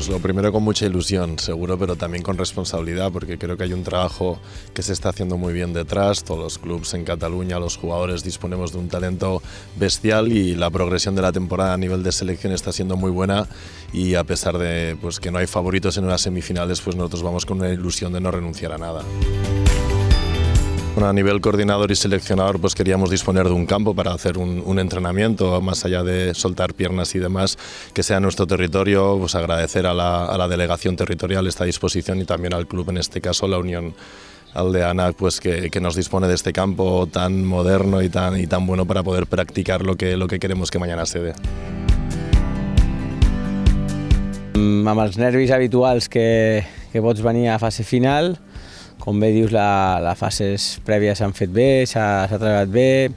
Pues lo primero con mucha ilusión, seguro, pero también con responsabilidad, porque creo que hay un trabajo que se está haciendo muy bien detrás. Todos los clubes en Cataluña, los jugadores disponemos de un talento bestial y la progresión de la temporada a nivel de selección está siendo muy buena y a pesar de pues, que no hay favoritos en unas semifinales, pues nosotros vamos con una ilusión de no renunciar a nada. Bueno, a nivel coordinador y seleccionador pues queríamos disponer de un campo para hacer un entrenamiento, más allá de soltar piernas y demás, que sea nuestro territorio, pues agradecer a la delegación territorial esta disposición y también al club, en este caso la Unión Aldeana, pues que nos dispone de este campo tan moderno y tan bueno para poder practicar lo que queremos que mañana se dé. Amb els nervis habituals que pots venir a fase final, com bé dius, les fases prèvies s'han fet bé, s'ha treballat bé,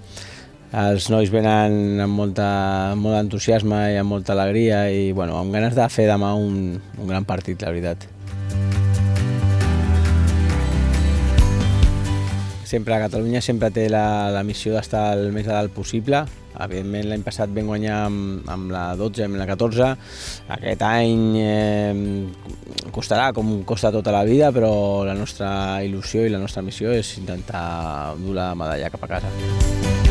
els nois venen amb molt entusiasme i amb molta alegria i bueno, amb ganes de fer demà un gran partit, la veritat. Sempre, Catalunya sempre té la missió d'estar el més a dalt possible. Evidentment, l'any passat vam guanyar amb la 12 i amb la 14. Aquest any costarà, com costa tota la vida, però la nostra il·lusió i la nostra missió és intentar dur la medalla cap a casa.